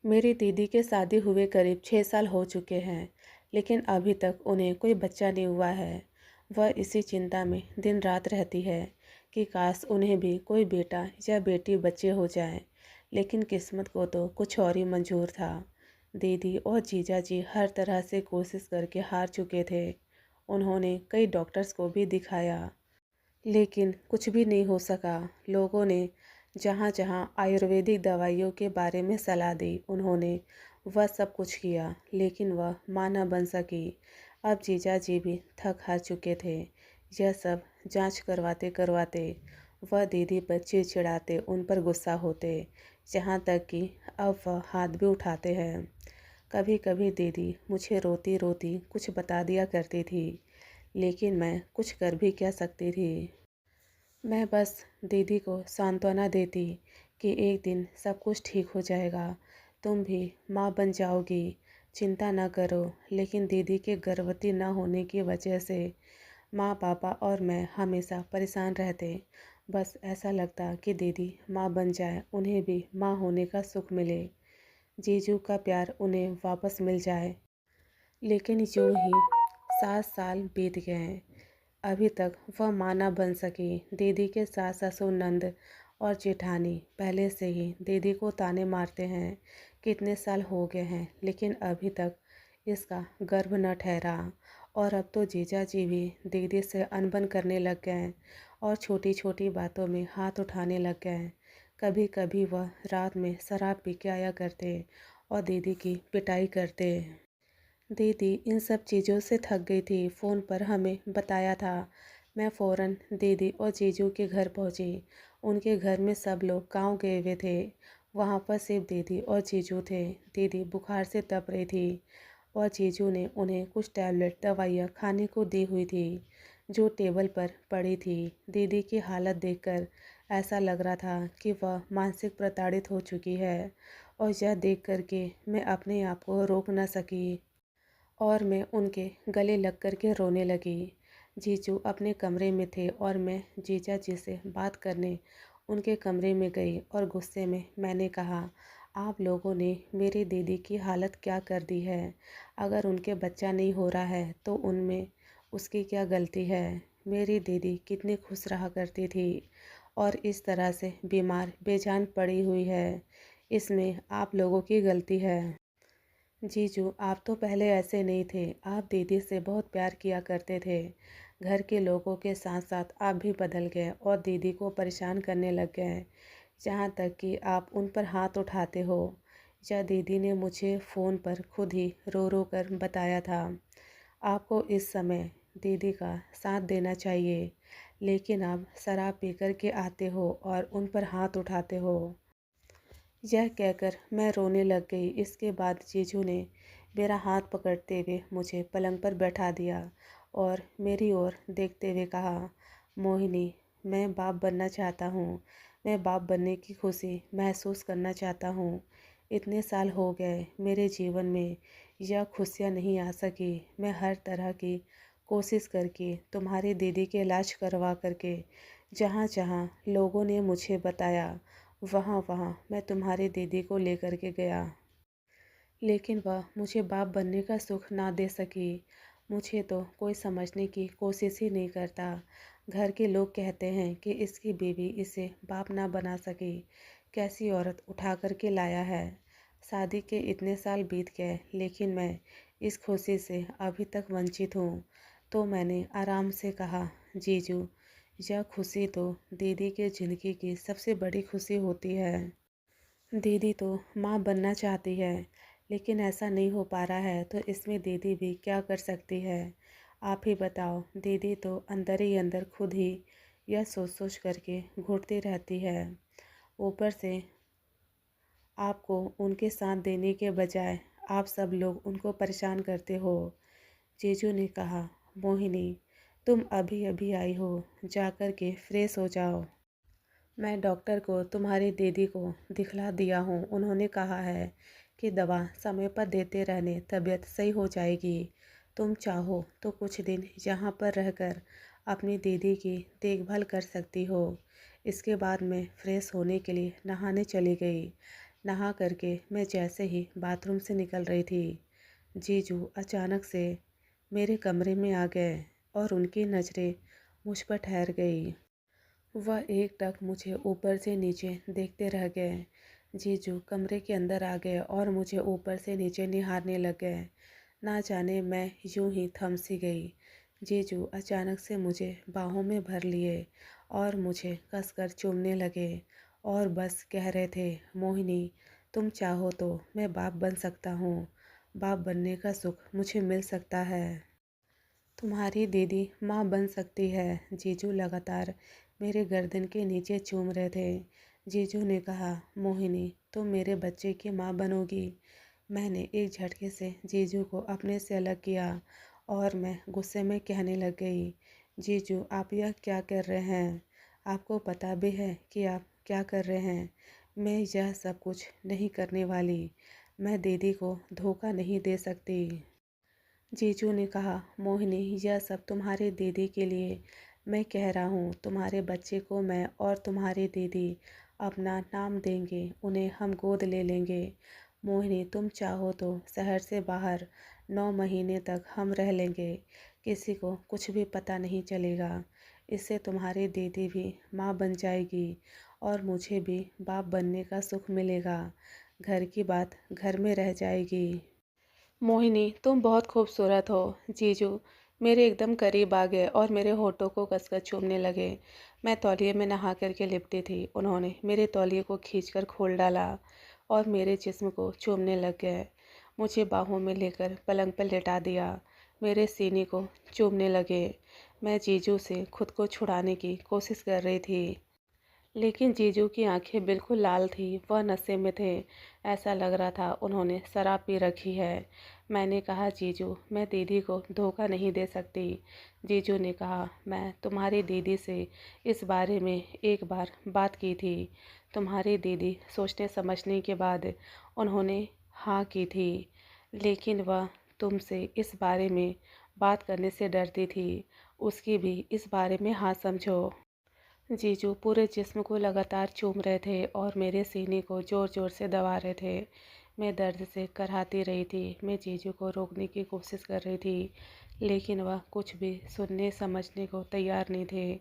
मेरी दीदी के शादी हुए करीब 6 साल हो चुके हैं, लेकिन अभी तक उन्हें कोई बच्चा नहीं हुआ है। वह इसी चिंता में दिन रात रहती है कि काश उन्हें भी कोई बेटा या बेटी बच्चे हो जाए, लेकिन किस्मत को तो कुछ और ही मंजूर था। दीदी और जीजा जी हर तरह से कोशिश करके हार चुके थे। उन्होंने कई डॉक्टर्स को भी दिखाया, लेकिन कुछ भी नहीं हो सका। लोगों ने जहाँ-जहाँ आयुर्वेदिक दवाइयों के बारे में सलाह दी, उन्होंने वह सब कुछ किया, लेकिन वह मां न बन सकी। अब जीजा जी भी थक हार चुके थे। यह सब जांच करवाते-करवाते वह दीदी पर चिड़चिड़ाते, उन पर गुस्सा होते, यहाँ तक कि अब वह हाथ भी उठाते हैं। कभी-कभी दीदी मुझे रोती-रोती कुछ बता दिया करती थी, लेकिन मैं कुछ कर भी क्या सकती थी। मैं बस दीदी को सांत्वना देती कि एक दिन सब कुछ ठीक हो जाएगा, तुम भी माँ बन जाओगी, चिंता ना करो। लेकिन दीदी के गर्भवती न होने की वजह से माँ पापा और मैं हमेशा परेशान रहते। बस ऐसा लगता कि दीदी माँ बन जाए, उन्हें भी माँ होने का सुख मिले, जीजू का प्यार उन्हें वापस मिल जाए। लेकिन यूं ही 7 साल बीत गए, अभी तक वह मां न बन सकी। दीदी के सास ससुर नंद और जेठानी पहले से ही दीदी को ताने मारते हैं। कितने साल हो गए हैं, लेकिन अभी तक इसका गर्भ न ठहरा। और अब तो जीजा जी भी दीदी से अनबन करने लग गए और छोटी छोटी बातों में हाथ उठाने लग गए। कभी कभी वह रात में शराब पी के आया करते और दीदी की पिटाई करते। दीदी इन सब चीज़ों से थक गई थी। फ़ोन पर हमें बताया था। मैं फ़ौरन दीदी और जीजू के घर पहुंची। उनके घर में सब लोग गांव गए हुए थे। वहां पर सिर्फ दीदी और जीजू थे। दीदी बुखार से तप रही थी और जीजू ने उन्हें कुछ टैबलेट दवाइयाँ खाने को दी हुई थी, जो टेबल पर पड़ी थी। दीदी की हालत देखकर ऐसा लग रहा था कि वह मानसिक प्रताड़ित हो चुकी है, और यह देख कर के मैं अपने आप को रोक न सकी और मैं उनके गले लग कर के रोने लगी। जीजू अपने कमरे में थे और मैं जीजा जी से बात करने उनके कमरे में गई और गुस्से में मैंने कहा, आप लोगों ने मेरी दीदी की हालत क्या कर दी है। अगर उनके बच्चा नहीं हो रहा है तो उनमें उसकी क्या गलती है। मेरी दीदी कितनी खुश रहा करती थी और इस तरह से बीमार बेजान पड़ी हुई है, इसमें आप लोगों की गलती है। जीजू, आप तो पहले ऐसे नहीं थे। आप दीदी से बहुत प्यार किया करते थे। घर के लोगों के साथ साथ आप भी बदल गए और दीदी को परेशान करने लग गए, यहाँ तक कि आप उन पर हाथ उठाते हो। या दीदी ने मुझे फ़ोन पर खुद ही रो रो कर बताया था। आपको इस समय दीदी का साथ देना चाहिए, लेकिन आप शराब पी कर के आते हो और उन पर हाथ उठाते हो। यह कहकर मैं रोने लग गई। इसके बाद जीजू ने मेरा हाथ पकड़ते हुए मुझे पलंग पर बैठा दिया और मेरी ओर देखते हुए कहा, मोहिनी, मैं बाप बनना चाहता हूँ। मैं बाप बनने की खुशी महसूस करना चाहता हूँ। इतने साल हो गए, मेरे जीवन में यह खुशियाँ नहीं आ सकी। मैं हर तरह की कोशिश करके तुम्हारी दीदी के इलाज करवा करके जहाँ जहाँ लोगों ने मुझे बताया, वहाँ वहाँ मैं तुम्हारी दीदी को लेकर के गया, लेकिन वह मुझे बाप बनने का सुख ना दे सकी। मुझे तो कोई समझने की कोशिश ही नहीं करता। घर के लोग कहते हैं कि इसकी बीवी इसे बाप ना बना सकी। कैसी औरत उठा कर के लाया है। शादी के इतने साल बीत गए, लेकिन मैं इस खुशी से अभी तक वंचित हूँ। तो मैंने आराम से कहा, जीजू, यह खुशी तो दीदी के ज़िंदगी की सबसे बड़ी खुशी होती है। दीदी तो माँ बनना चाहती है, लेकिन ऐसा नहीं हो पा रहा है, तो इसमें दीदी भी क्या कर सकती है। आप ही बताओ। दीदी तो अंदर ही अंदर खुद ही यह सोच सोच करके घुटती रहती है। ऊपर से आपको उनके साथ देने के बजाय आप सब लोग उनको परेशान करते हो। जीजू ने कहा, मोहिनी, तुम अभी अभी आई हो, जाकर के फ्रेश हो जाओ। मैं डॉक्टर को तुम्हारी दीदी को दिखला दिया हूँ। उन्होंने कहा है कि दवा समय पर देते रहने तबीयत सही हो जाएगी। तुम चाहो तो कुछ दिन यहाँ पर रहकर अपनी दीदी की देखभाल कर सकती हो। इसके बाद मैं फ्रेश होने के लिए नहाने चली गई। नहा करके मैं जैसे ही बाथरूम से निकल रही थी, जीजू अचानक से मेरे कमरे में आ गए और उनकी नज़रें मुझ पर ठहर गई। वह एकटक मुझे ऊपर से नीचे देखते रह गए। जीजू कमरे के अंदर आ गए और मुझे ऊपर से नीचे निहारने लग गए। ना जाने मैं यूं ही थम सी गई। जीजू अचानक से मुझे बाहों में भर लिए और मुझे कसकर चूमने लगे और बस कह रहे थे, मोहिनी, तुम चाहो तो मैं बाप बन सकता हूँ। बाप बनने का सुख मुझे मिल सकता है। तुम्हारी दीदी माँ बन सकती है। जीजू लगातार मेरे गर्दन के नीचे चूम रहे थे। जीजू ने कहा, मोहिनी, तुम मेरे बच्चे की माँ बनोगी। मैंने एक झटके से जीजू को अपने से अलग किया और मैं गुस्से में कहने लग गई, जीजू आप यह क्या कर रहे हैं? आपको पता भी है कि आप क्या कर रहे हैं? मैं यह सब कुछ नहीं करने वाली। मैं दीदी को धोखा नहीं दे सकती। जीजू ने कहा, मोहिनी, यह सब तुम्हारी दीदी के लिए मैं कह रहा हूँ। तुम्हारे बच्चे को मैं और तुम्हारी दीदी अपना नाम देंगे, उन्हें हम गोद ले लेंगे। मोहिनी, तुम चाहो तो शहर से बाहर 9 महीने तक हम रह लेंगे, किसी को कुछ भी पता नहीं चलेगा। इससे तुम्हारी दीदी भी माँ बन जाएगी और मुझे भी बाप बनने का सुख मिलेगा। घर की बात घर में रह जाएगी। मोहिनी, तुम बहुत खूबसूरत हो। जीजू मेरे एकदम करीब आ गए और मेरे होठों को कसकर चूमने लगे। मैं तौलिए में नहा करके लिपटी थी। उन्होंने मेरे तौलिए को खींचकर खोल डाला और मेरे जिस्म को चूमने लग गए। मुझे बाहों में लेकर पलंग पर लेटा दिया। मेरे सीने को चूमने लगे। मैं जीजू से खुद को छुड़ाने की कोशिश कर रही थी, लेकिन जीजू की आंखें बिल्कुल लाल थी। वह नशे में थे। ऐसा लग रहा था उन्होंने शराब पी रखी है। मैंने कहा, जीजू मैं दीदी को धोखा नहीं दे सकती। जीजू ने कहा, मैं तुम्हारी दीदी से इस बारे में एक बार बात की थी। तुम्हारी दीदी सोचने समझने के बाद उन्होंने हाँ की थी, लेकिन वह तुमसे इस बारे में बात करने से डरती थी। उसकी भी इस बारे में हाँ समझो। जीजू पूरे जिस्म को लगातार चूम रहे थे और मेरे सीने को ज़ोर ज़ोर से दबा रहे थे। मैं दर्द से कराहती रही थी। मैं जीजू को रोकने की कोशिश कर रही थी, लेकिन वह कुछ भी सुनने समझने को तैयार नहीं थे।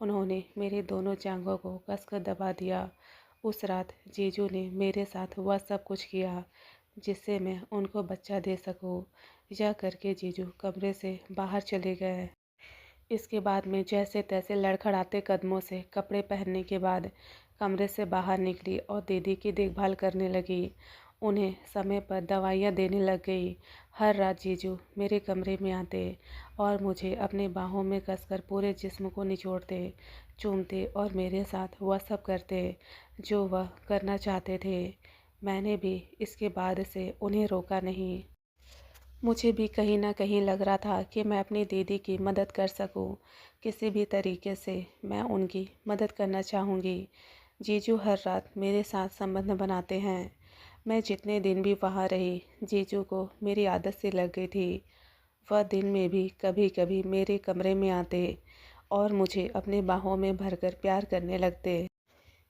उन्होंने मेरे दोनों जांघों को कसकर दबा दिया। उस रात जीजू ने मेरे साथ वह सब कुछ किया जिससे मैं उनको बच्चा दे सकूं। यह करके जीजू कमरे से बाहर चले गए। इसके बाद मैं जैसे तैसे लड़खड़ाते कदमों से कपड़े पहनने के बाद कमरे से बाहर निकली और दीदी की देखभाल करने लगी। उन्हें समय पर दवाइयाँ देने लग गई। हर रात जीजू मेरे कमरे में आते और मुझे अपने बाहों में कसकर पूरे जिस्म को निचोड़ते, चूमते और मेरे साथ वह सब करते जो वह करना चाहते थे। मैंने भी इसके बाद से उन्हें रोका नहीं। मुझे भी कहीं ना कहीं लग रहा था कि मैं अपनी दीदी की मदद कर सकूं। किसी भी तरीके से मैं उनकी मदद करना चाहूँगी। जीजू हर रात मेरे साथ संबंध बनाते हैं। मैं जितने दिन भी वहाँ रही, जीजू को मेरी आदत सी लग गई थी। वह दिन में भी कभी कभी मेरे कमरे में आते और मुझे अपने बाहों में भरकर प्यार करने लगते।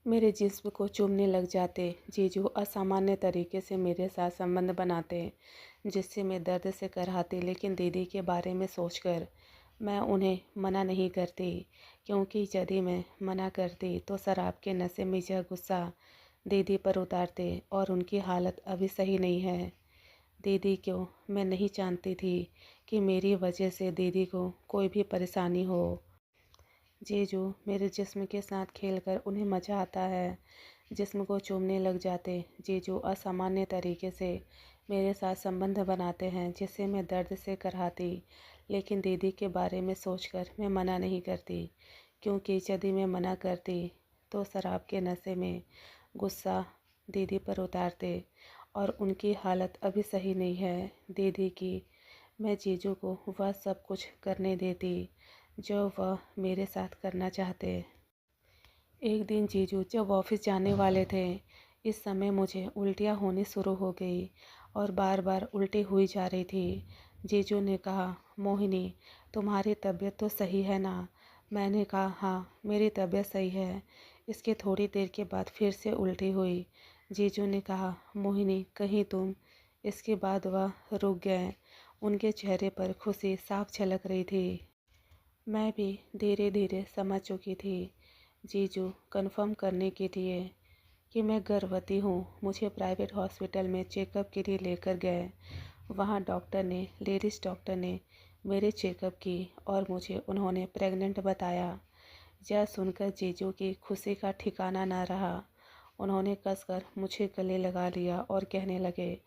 मेरे जिस्म को चूमने लग जाते। जीजू असामान्य तरीके से मेरे साथ संबंध बनाते, जिससे मैं दर्द से कराहती, लेकिन दीदी के बारे में सोचकर मैं उन्हें मना नहीं करती, क्योंकि यदि मैं मना करती तो शराब के नशे में यह गुस्सा दीदी पर उतारते और उनकी हालत अभी सही नहीं है। दीदी को मैं नहीं जानती थी कि मेरी वजह से दीदी को कोई भी परेशानी हो। जीजू मेरे जिस्म के साथ खेलकर उन्हें मज़ा आता है। जिस्म को चूमने लग जाते। जीजू असामान्य तरीके से मेरे साथ संबंध बनाते हैं, जिससे मैं दर्द से कराहती, लेकिन दीदी के बारे में सोचकर मैं मना नहीं करती, क्योंकि यदि मैं मना करती तो शराब के नशे में गुस्सा दीदी पर उतारते और उनकी हालत अभी सही नहीं है दीदी की। मैं जीजू को वह सब कुछ करने देती जो वह मेरे साथ करना चाहते। एक दिन जीजू जब ऑफिस जाने वाले थे, इस समय मुझे उल्टियाँ होनी शुरू हो गई और बार बार उल्टी हुई जा रही थी। जीजू ने कहा, मोहिनी, तुम्हारी तबीयत तो सही है ना? मैंने कहा, हाँ मेरी तबीयत सही है। इसके थोड़ी देर के बाद फिर से उल्टी हुई। जीजू ने कहा, मोहिनी कहीं तुम। इसके बाद वह रुक गए। उनके चेहरे पर खुशी साफ झलक रही थी। मैं भी धीरे धीरे समझ चुकी थी। जीजू कंफर्म करने के लिए कि मैं गर्भवती हूँ मुझे प्राइवेट हॉस्पिटल में चेकअप के लिए लेकर गए। वहाँ लेडीज़ डॉक्टर ने मेरे चेकअप की और मुझे उन्होंने प्रेग्नेंट बताया। यह सुनकर जीजू की खुशी का ठिकाना ना रहा। उन्होंने कसकर मुझे गले लगा लिया और कहने लगे,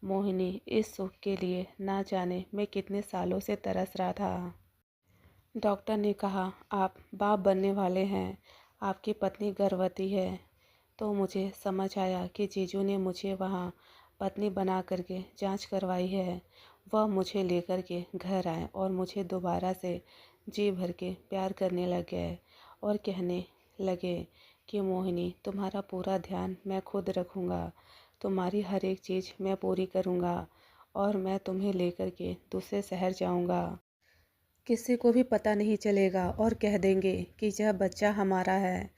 मोहिनी, इस सुख के लिए ना जाने मैं कितने सालों से तरस रहा था। डॉक्टर ने कहा, आप बाप बनने वाले हैं, आपकी पत्नी गर्भवती है। तो मुझे समझ आया कि जीजू ने मुझे वहाँ पत्नी बना करके जांच करवाई है। वह मुझे लेकर के घर आए और मुझे दोबारा से जी भर के प्यार करने लग गए और कहने लगे कि मोहिनी, तुम्हारा पूरा ध्यान मैं खुद रखूँगा, तुम्हारी हर एक चीज़ मैं पूरी करूँगा और मैं तुम्हें लेकर के दूसरे शहर जाऊँगा। किसी को भी पता नहीं चलेगा और कह देंगे कि यह बच्चा हमारा है।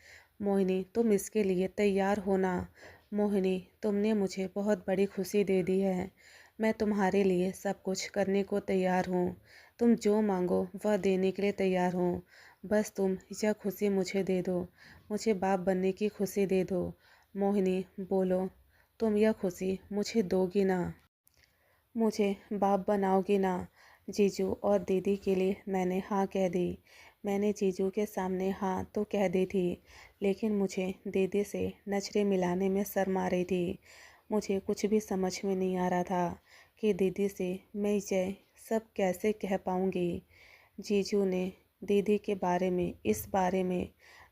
मोहिनी, तुम इसके लिए तैयार हो ना। मोहिनी, तुमने मुझे बहुत बड़ी खुशी दे दी है। मैं तुम्हारे लिए सब कुछ करने को तैयार हूँ। तुम जो मांगो वह देने के लिए तैयार हूँ। बस तुम यह खुशी मुझे दे दो, मुझे बाप बनने की खुशी दे दो। मोहिनी, बोलो, तुम यह खुशी मुझे दोगी ना? मुझे बाप बनाओगी ना? जीजू और दीदी के लिए मैंने हाँ कह दी। मैंने जीजू के सामने हाँ तो कह दी थी, लेकिन मुझे दीदी से नजरें मिलाने में शर्म आ रही थी। मुझे कुछ भी समझ में नहीं आ रहा था कि दीदी से मैं ये सब कैसे कह पाऊँगी। जीजू ने दीदी के बारे में, इस बारे में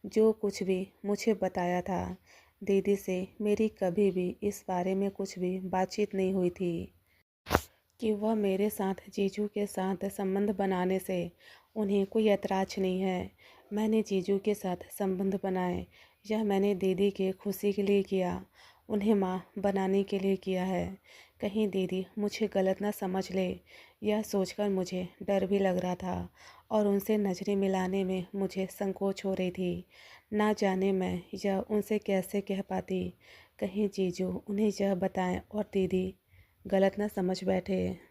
जो कुछ भी मुझे बताया था, दीदी से मेरी कभी भी इस बारे में कुछ भी बातचीत नहीं हुई थी कि वह मेरे साथ जीजू के साथ संबंध बनाने से उन्हें कोई ऐतराज़ नहीं है। मैंने जीजू के साथ संबंध बनाए, यह मैंने दीदी के खुशी के लिए किया, उन्हें माँ बनाने के लिए किया है। कहीं दीदी मुझे गलत ना समझ ले, यह सोचकर मुझे डर भी लग रहा था और उनसे नज़रें मिलाने में मुझे संकोच हो रही थी। ना जाने मैं यह उनसे कैसे कह पाती, कहीं जीजू उन्हें यह बताएं और दीदी गलत ना समझ बैठे।